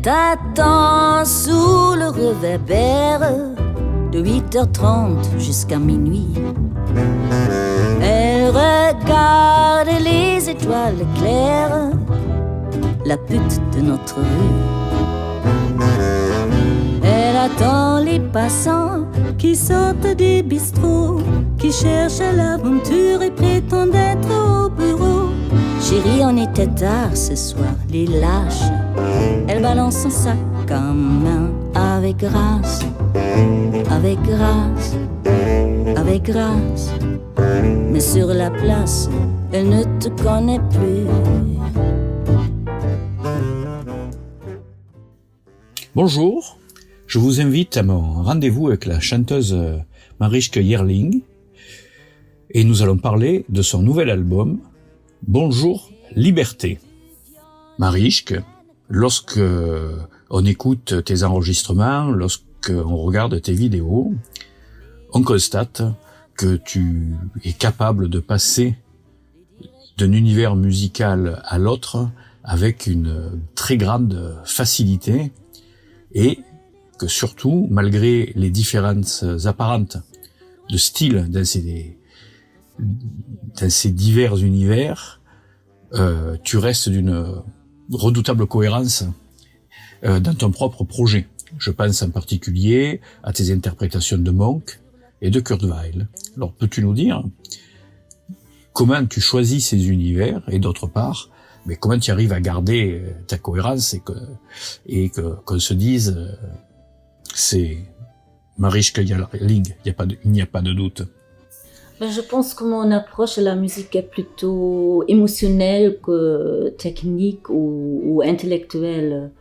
t'attend sous le réverbère de 8h30 jusqu'à minuit. Elle regarde les étoiles claires, la pute de notre rue. Elle attend les passants qui sortent des bistrots, qui cherchent l'aventure et prétendent être au bureau. Chérie, on était tard ce soir, les lâches. Elle balance son sac en main avec grâce, avec grâce, avec grâce. Mais sur la place, elle ne te connaît plus. Bonjour, je vous invite à mon rendez-vous avec la chanteuse Marischke Jährling et nous allons parler de son nouvel album Bonjour Liberté. Marischke, lorsque on écoute tes enregistrements, lorsqu'on regarde tes vidéos, on constate que tu es capable de passer d'un univers musical à l'autre avec une très grande facilité et que surtout, malgré les différences apparentes de style dans ces divers univers, tu restes d'une redoutable cohérence dans ton propre projet. Je pense en particulier à tes interprétations de Monk et de Kurt Weill. Alors, peux-tu nous dire comment tu choisis ces univers et d'autre part, mais comment tu arrives à garder ta cohérence et qu'on se dise c'est Marischke Jährling, il n'y a pas de doute. Je pense que mon approche à la musique est plutôt émotionnelle que technique ou intellectuelle.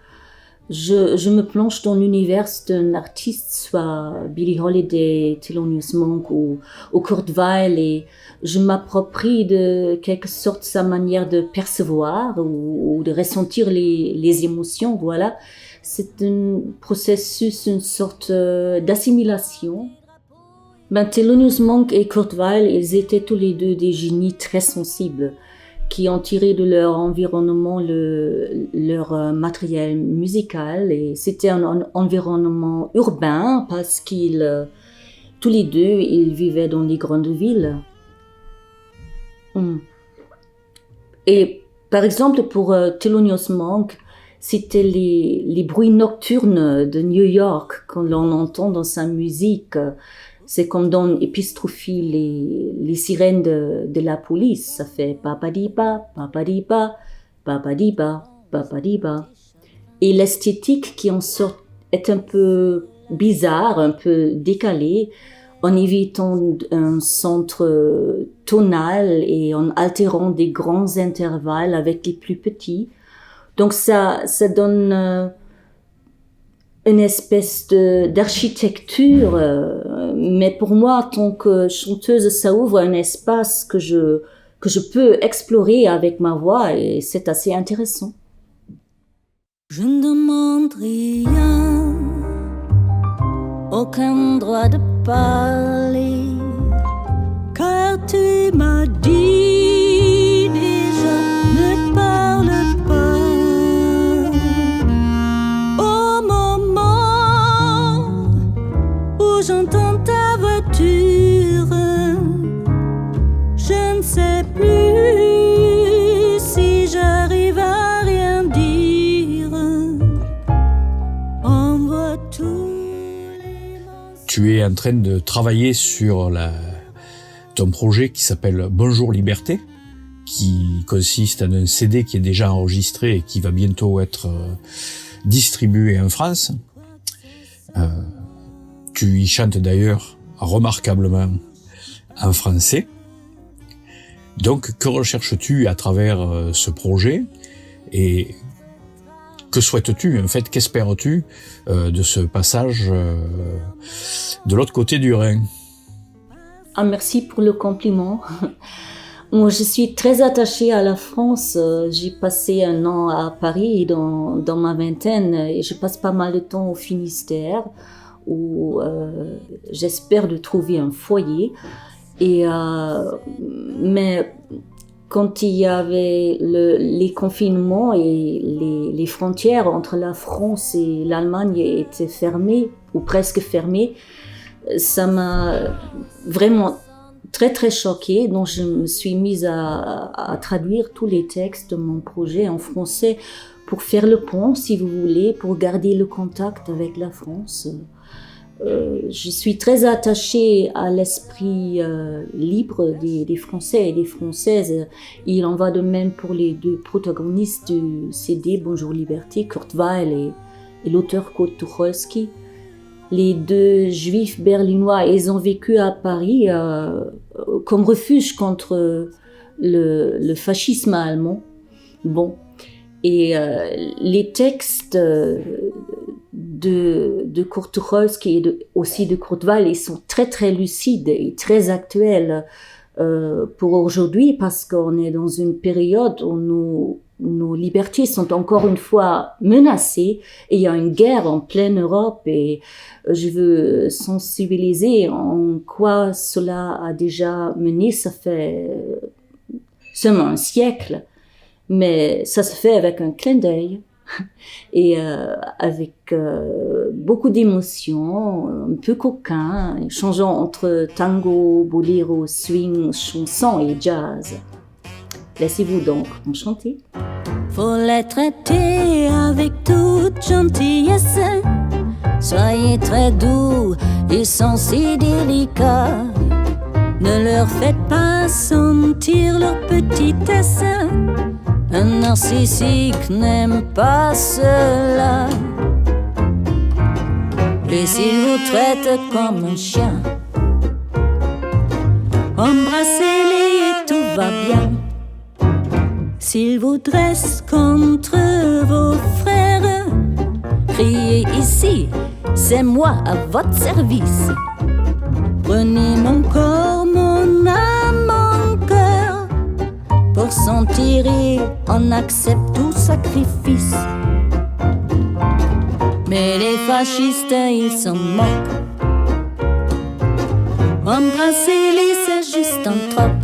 Je me plonge dans l'univers d'un artiste, soit Billie Holiday, Thelonious Monk ou Kurt Weill, et je m'approprie de quelque sorte sa manière de percevoir ou de ressentir les émotions, voilà. C'est un processus, une sorte d'assimilation. Thelonious Monk et Kurt Weill, ils étaient tous les deux des génies très sensibles qui ont tiré de leur environnement leur matériel musical, et c'était un environnement urbain parce qu'ils tous les deux ils vivaient dans les grandes villes. Et par exemple pour Thelonious Monk, c'était les bruits nocturnes de New York qu'on entend dans sa musique. C'est comme dans Épistrophie, les sirènes de la police. Ça fait papadipa, papadipa, papadipa, papadipa. Et l'esthétique qui en sort est un peu bizarre, un peu décalée, en évitant un centre tonal et en altérant des grands intervalles avec les plus petits. Donc ça donne une espèce d'architecture, mais pour moi, en tant que chanteuse, ça ouvre un espace que je peux explorer avec ma voix, et c'est assez intéressant. Je ne demande rien, aucun droit de parler, car tu m'as dit déjà, ne parle pas. J'entends ta voiture, je ne sais plus si j'arrive à rien dire. On voit tous les mensonges. Tu es en train de travailler sur ton projet qui s'appelle Bonjour Liberté, qui consiste en un CD qui est déjà enregistré et qui va bientôt être distribué en France. Tu y chantes d'ailleurs remarquablement en français. Donc, que recherches-tu à travers ce projet et que souhaites-tu, en fait, qu'espères-tu de ce passage de l'autre côté du Rhin? Merci pour le compliment. Moi, je suis très attachée à la France. J'ai passé un an à Paris dans ma vingtaine et je passe pas mal de temps au Finistère, où j'espère de trouver un foyer. Mais quand il y avait les confinements et les frontières entre la France et l'Allemagne étaient fermées, ou presque fermées, ça m'a vraiment très très choquée. Donc je me suis mise à traduire tous les textes de mon projet en français pour faire le pont, si vous voulez, pour garder le contact avec la France. Je suis très attachée à l'esprit libre des Français et des Françaises. Il en va de même pour les deux protagonistes du CD Bonjour Liberté, Kurt Weill et l'auteur Kurt Tucholsky. Les deux juifs berlinois, ils ont vécu à Paris comme refuge contre le fascisme allemand. Bon. Et les textes de Kurt Tucholsky et aussi de Kurt Weill, ils sont très très lucides et très actuels pour aujourd'hui, parce qu'on est dans une période où nos libertés sont encore une fois menacées et il y a une guerre en pleine Europe, et je veux sensibiliser en quoi cela a déjà mené. Ça fait seulement un siècle, mais ça se fait avec un clin d'œil et avec beaucoup d'émotions, un peu coquin, changeant entre tango, boléro, swing, chanson et jazz. Laissez-vous donc en chanter. Faut les traiter avec toute gentillesse. Soyez très doux, ils sont si délicats. Ne leur faites pas sentir leur petitesse. Un narcissique n'aime pas cela. Et s'il vous traite comme un chien, embrassez-les et tout va bien. S'il vous dresse contre vos frères, criez ici, c'est moi à votre service. Prenez mon corps, mon âme, mon cœur. Pour s'en tirer, on accepte tout sacrifice. Mais les fascistes, ils s'en moquent. Embrassez-les, c'est juste un troc.